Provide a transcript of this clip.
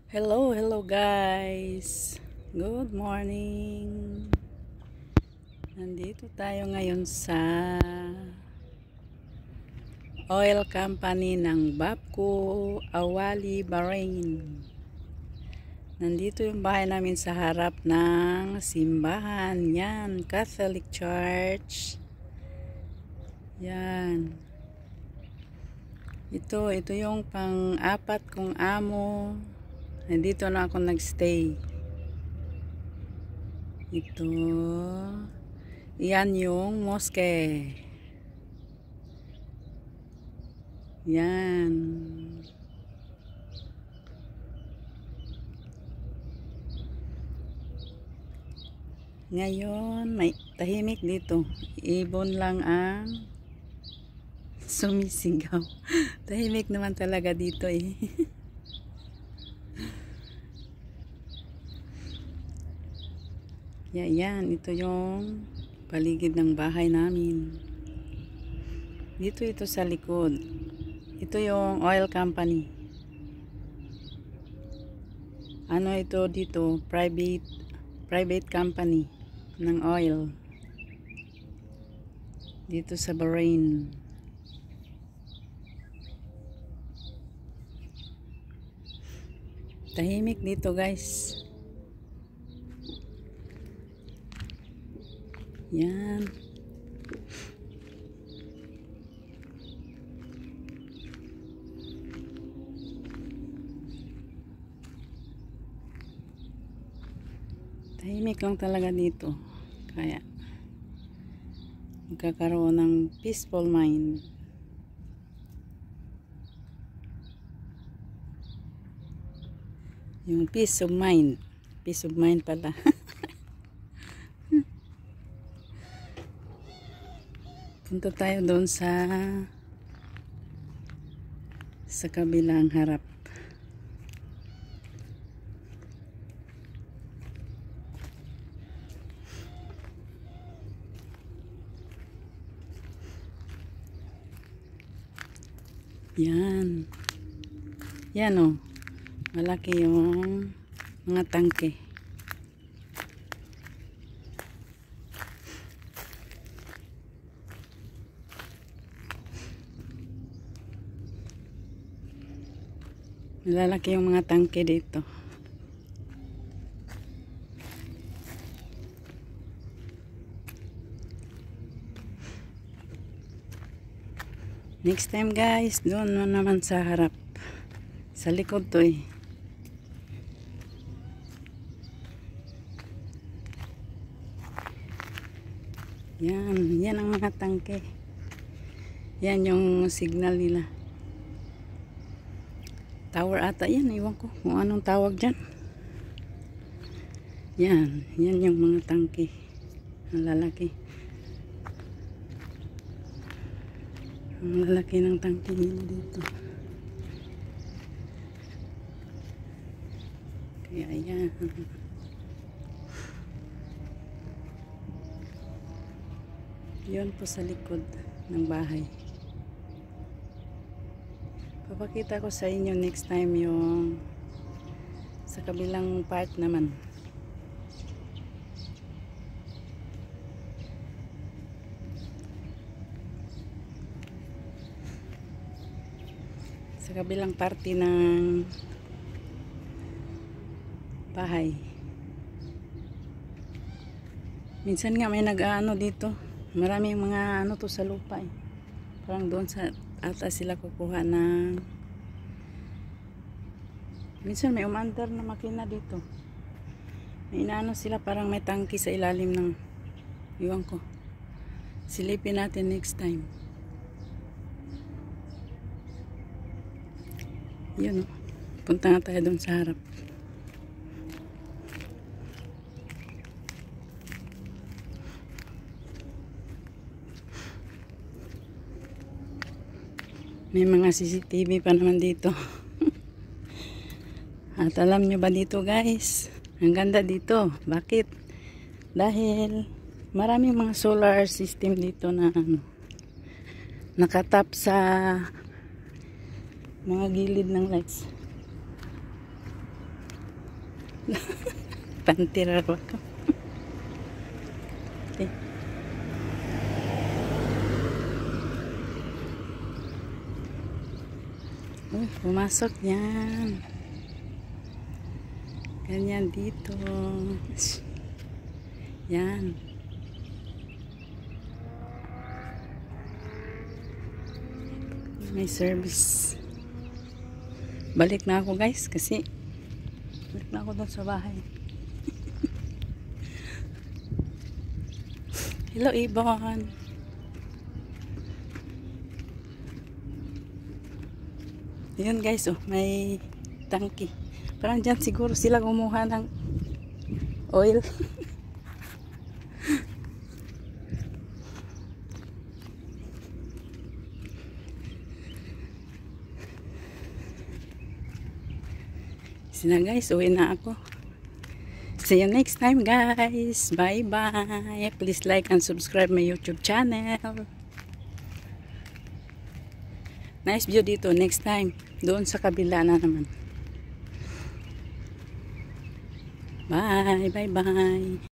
Hello guys. Good morning. Nandito tayo ngayon sa oil company ng Bapco Awali, Bahrain. Nandito yung bahay namin sa harap ng simbahan. Yan, Catholic Church. Yan. Ito yung pang-apat kong amo. Nandito na ako nagstay. Ito. Yan yung mosque. Yan. Ngayon, may tahimik dito. Ibon lang ang sumisigaw. Tahimik naman talaga dito eh. Yan, ito yung paligid ng bahay namin. Dito ito sa likod. Ito yung oil company. Ano ito dito? Private company ng oil. Dito sa Bahrain. Tahimik dito guys. Yan. Tahimik lang talaga dito. Kaya magkakaroon ng peaceful mind. Yung peace of mind. Peace of mind pala. Punta tayo doon sa kabilang harap. Yan. Yan o. Malaki yung mga tangke. Malalaki yung mga tangke dito. Next time guys, doon naman sa harap. Sa likod to eh. Yan ang mga tangke. Yan yung signal nila. Tower ata yan, iwan ko kung anong tawag dyan. Yan yung mga tangke. Ang lalaki. Ang lalaki ng tangke nila dito. Kaya yan. Yun po sa likod ng bahay. Papakita ko sa inyo next time yung sa kabilang part naman. Sa kabilang parte ng bahay. Minsan nga may nag-aano dito. Maraming mga ano to sa lupa eh. Parang doon sa ata sila kukuha ng minsan may umandar na makina dito. May inaano sila, parang may tangki sa ilalim ng iwan ko. Silipin natin next time. Yun o. Punta nga tayo doon sa harap. May mga CCTV pa naman dito. At alam nyo ba dito guys, ang ganda dito. Bakit? Dahil maraming mga solar system dito na nakatap sa mga gilid ng lights. Pantira ko. Okay. Uy, pumasok yan. Ganyan dito. Yan. May service. Balik na ako guys kasi balik na ako doon sa bahay. Hello Ibon. Yun guys, oh, may tangki. Parang dyan siguro sila kumuha ng oil. Sina guys, uwi na ako. See you next time guys. Bye bye. Please like and subscribe my YouTube channel. Nice view dito next time. Doon sa kabila na naman. Bye. Bye bye.